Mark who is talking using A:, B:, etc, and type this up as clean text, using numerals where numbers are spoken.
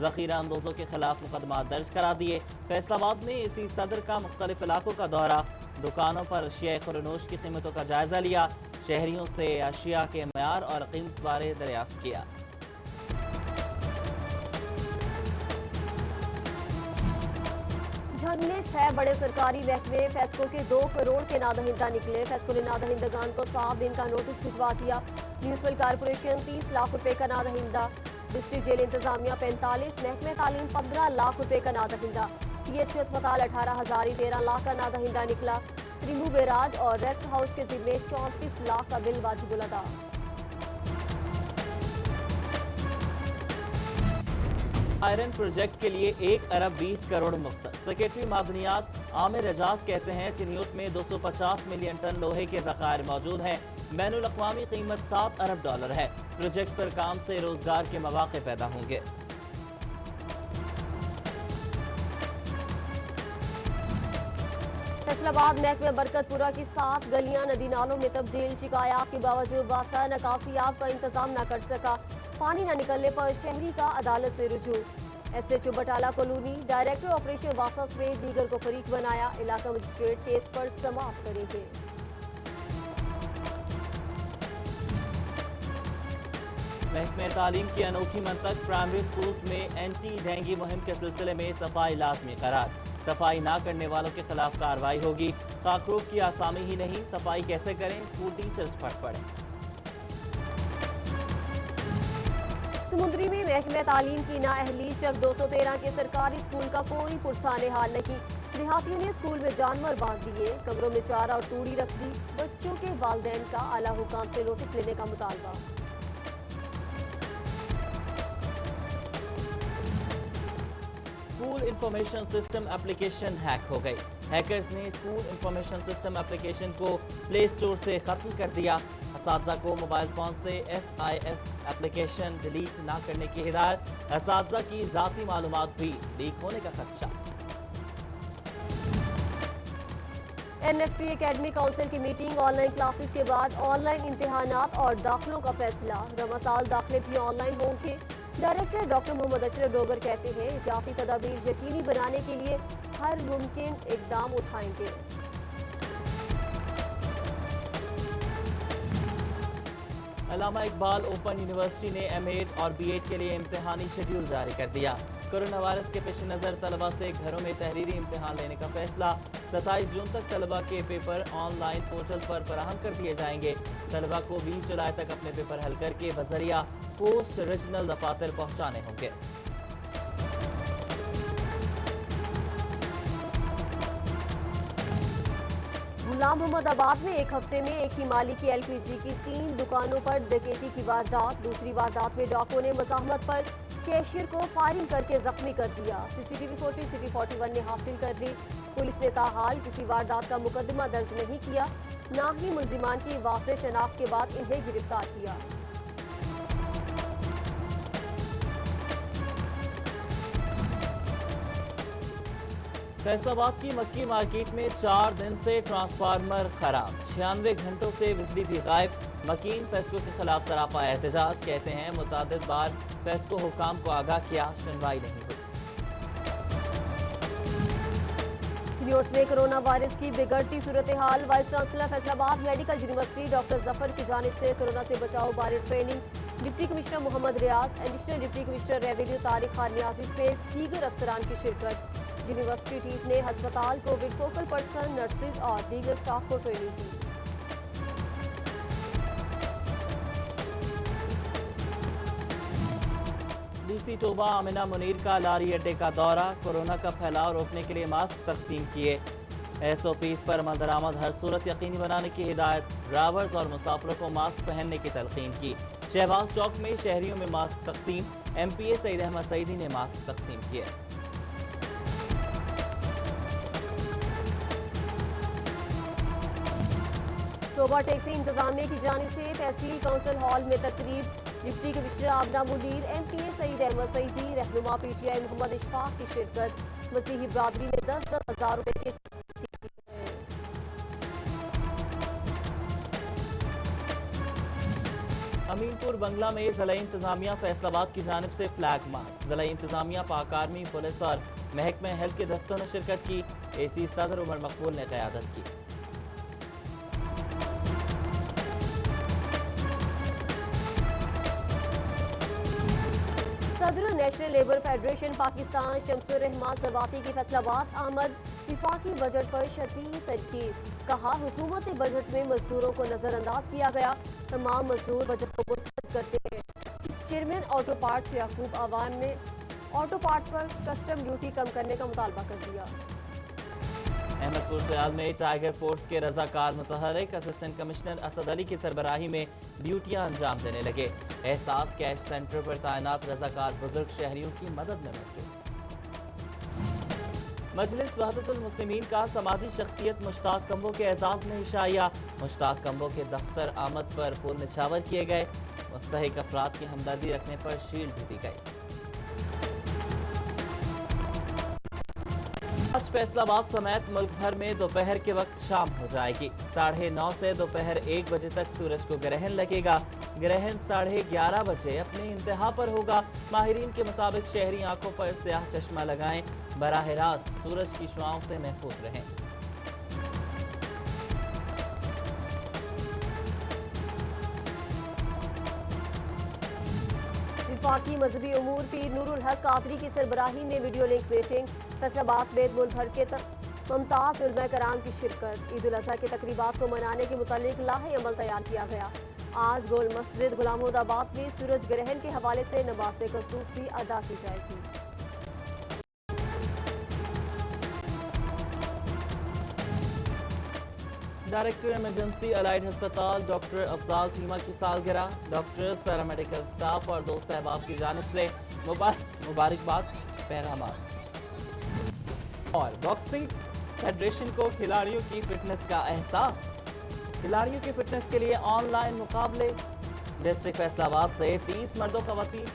A: ذخیرہ اندوزوں کے خلاف مقدمات درج کرا دیے۔ فیصل آباد میں اسی صدر کا مختلف علاقوں کا دورہ، دکانوں پر اشیاء خورنوش کی قیمتوں کا جائزہ لیا، شہریوں سے اشیاء کے معیار اور قیمت بارے دریافت کیا۔
B: جھنگ میں 6 بڑے سرکاری محکمے فیسکو کے 2 کروڑ کے نادہندہ نکلے۔ فیسکو نے نادہندگان کو 7 دن کا نوٹس بھجوا دیا۔ میونسپل کارپوریشن 30 لاکھ روپے کا نادہندہ، ڈسٹرکٹ جیل انتظامیہ 45، محکمہ تعلیم 15 لاکھ روپے کا نادہندہ، پی ایچ اسپتال 18,13 لاکھ کا نادہندہ نکلا۔ ترنگو بیراج اور ریسٹ ہاؤس کے ذمے 34 لاکھ کا بل واجب الادا۔
A: آئرن پروجیکٹ کے لیے 1 ارب 20 کروڑ مختص۔ سیکرٹری معدنیات عامر اعجاز کہتے ہیں چنیوٹ میں 250 ملین ٹن لوہے کے ذخائر موجود ہیں۔ بین الاقوامی قیمت 7 ارب ڈالر ہے۔ پروجیکٹ پر کام سے روزگار کے مواقع پیدا ہوں گے۔
B: فیصل آباد محکمہ برکت پورہ کی 7 گلیاں ندی نالوں میں تبدیل، شکایات کے باوجود واسطہ نکاسیاب کا انتظام نہ کر سکا، پانی نہ نکلنے پر شہری کا عدالت سے رجوع۔ S H O Batala colony director operation واسطہ سمیت دیگر کو فریق بنایا، علاقہ مجسٹریٹ کیس پر سماعت کریں گے۔
A: محکمہ تعلیم کی انوکھی منطق، پرائمری سکولز میں اینٹی ڈینگی مہم کے سلسلے میں صفائی لازمی قرار، صفائی نہ کرنے والوں کے خلاف کارروائی ہوگی۔ خاکروب کی آسامی ہی نہیں، صفائی کیسے کریں، اسکول ٹیچرز پٹ پڑے۔
B: سمندری میں محکمہ تعلیم کی نااہلی، چک 213 کے سرکاری اسکول کا کوئی پرسان حال نہیں، دیہاتیوں نے اسکول میں جانور باندھ دیے، کمروں میں چارہ اور توڑی رکھ دی، بچوں کے والدین کا اعلیٰ حکام سے نوٹس لینے کا مطالبہ۔
A: School information system application hack ہو گئی، ہیکرز نے اسکول انفارمیشن سسٹم اپلیکیشن کو پلے اسٹور سے ختم کر دیا۔ اساتذہ کو موبائل فون سے SIS اپلیکیشن ڈیلیٹ نہ کرنے کی ہدایت، اساتذہ کی ذاتی معلومات بھی لیک ہونے کا خدشہ۔
B: NSP اکیڈمی کونسل کی میٹنگ، آن لائن کلاسز کے بعد آن لائن امتحانات اور داخلوں کا فیصلہ، رواں سال داخلے بھی آن لائن ہوں گے۔ ڈائریکٹر ڈاکٹر محمد اشرف ڈوگر کہتے ہیں احتیاطی تدابیر یقینی بنانے کے لیے ہر ممکن اقدام اٹھائیں گے۔
A: علامہ اقبال اوپن یونیورسٹی نے M.Ed اور B.Ed کے لیے امتحانی شیڈیول جاری کر دیا۔ کورونا وائرس کے پیش نظر طلبہ سے گھروں میں تحریری امتحان لینے کا فیصلہ، 27 جون تک طلبہ کے پیپر آن لائن پورٹل پر فراہم کر دیے جائیں گے۔ طلبہ کو 20 جولائی تک اپنے پیپر حل کر کے بذریعہ پوسٹ ریجنل دفاتر پہنچانے ہوں گے۔
B: غلام محمد آباد میں ایک ہفتے میں ایک ہی مالک کی LPG کی 3 دکانوں پر ڈکیتی کی واردات، دوسری واردات میں ڈاکو نے مزاحمت پر کیشیئر کو فائرنگ کر کے زخمی کر دیا، CCTV فوٹیج سٹی 41 نے حاصل کر لی۔ پولیس نے تاحال کسی واردات کا مقدمہ درج نہیں کیا، نہ ہی ملزمان کی واضح شناخت کے بعد انہیں گرفتار کیا۔
A: فیصل آباد کی مکی مارکیٹ میں 4 دن سے ٹرانسفارمر خراب، 96 گھنٹوں سے بجلی بھی غائب، مکین فیسکو کے خلاف سراپا احتجاج، کہتے ہیں متعدد بار فیسکو حکام کو آگاہ کیا، سنوائی نہیں ہوئی۔
B: چنیوٹ میں کرونا وائرس کی بگڑتی صورتحال، وائس چانسلر فیصل آباد میڈیکل یونیورسٹی ڈاکٹر ظفر کی جانب سے کورونا سے بچاؤ بارے training, deputy commissioner Muhammad Riaz, additional deputy commissioner revenue Tariq Khan Niazi سے دیگر افسران کی شرکت۔ یونیورسٹی ٹیم نے ہسپتال کووڈ فوکل پرسن، نرسز اور دیگر اسٹاف کو ٹریننگ دی۔
A: DC توبہ آمنہ منیر کا لاری اڈے کا دورہ، کورونا کا پھیلاؤ روکنے کے لیے ماسک تقسیم کیے، SOPs پر عمل درآمد ہر صورت یقینی بنانے کی ہدایت، ڈرائیورز اور مسافروں کو ماسک پہننے کی تلقین کی۔ شہباز چوک میں شہریوں میں ماسک تقسیم، MPA سعید احمد سعیدی نے ماسک تقسیم کیے۔
B: توبہ ٹیکسی انتظامیہ کی جانب سے تحصیل کونسل ہال میں تقریب، deputy commissioner Amna Munir, MPA Saeed Ahmed Saeedi, رہنما PTI محمد اشفاق کی شرکت۔ مسیحی برادری نے 10-10 ہزار روپے کے
A: امین پور بنگلہ میں ضلع انتظامیہ فیصلاباد کی جانب سے فلیگ مارچ، ضلع انتظامیہ پاک آرمی پولیس اور محکمہ ہیلتھ کے دستوں نے شرکت کی، اے سی صدر عمر مقبول نے قیادت کی۔
B: صدر نیشنل لیبر فیڈریشن پاکستان شمس الرحمان سواتی کی فیصل آباد آمد، وفاقی بجٹ پر شدید تنقید، کہا حکومتی بجٹ میں مزدوروں کو نظر انداز کیا گیا، تمام مزدور بجٹ کو مسترد کرتے ہیں۔ چیئرمین آٹو پارٹس یعقوب عوان نے آٹو پارٹس پر کسٹم ڈیوٹی کم کرنے کا مطالبہ کر دیا۔
A: احمد پور سیال میں ٹائیگر فورس کے رضاکار متحرک اسسٹنٹ کمشنر اسد علی کی سربراہی میں ڈیوٹیاں انجام دینے لگے، احساس کیش سینٹر پر تعینات رضاکار بزرگ شہریوں کی مدد میں مصروف۔ مجلس وحدت المسلمین کا سماجی شخصیت مشتاق کمبو کے اعزاز میں عشائیہ، مشتاق کمبو کے دفتر آمد پر پھول نچھاور کیے گئے، مستحق افراد کی ہمدردی رکھنے پر شیلڈ بھی دی گئی۔ آج فیصل آباد سمیت ملک بھر میں دوپہر کے وقت شام ہو جائے گی، 9:30 سے دوپہر 1 بجے تک سورج کو گرہن لگے گا، گرہن 11:30 بجے اپنی انتہا پر ہوگا۔ ماہرین کے مطابق شہری آنکھوں پر سیاہ چشمہ لگائیں، براہ راست سورج کی شعاؤں سے محفوظ رہیں۔
B: وفاقی مذہبی امور پیر نور الحق قادری کی سربراہی میں ویڈیو لنک میٹنگ، فیصل آباد سمیت ملک بھر کے ممتاز علماء کرام کی شرکت، عید الاضحیٰ کی تقریبات کو منانے کے متعلق لاہ عمل تیار کیا گیا۔ آج گول مسجد غلام محمد آباد میں سورج گرہن کے حوالے سے نماز کسوف بھی ادا کی جائے گی۔
A: ڈائریکٹر ایمرجنسی الائیڈ ہسپتال ڈاکٹر افضال چیمہ کی سالگرہ، ڈاکٹرز، پیرامیڈیکل سٹاف اور دوست احباب کی جانب سے مبارکباد پیغامات۔ اور باکسنگ فیڈریشن کو کھلاڑیوں کی فٹنس کا احساس، کھلاڑیوں کی فٹنس کے لیے آن لائن مقابلے، ڈسٹرکٹ فیصل آباد سے 30 مردوں خواتین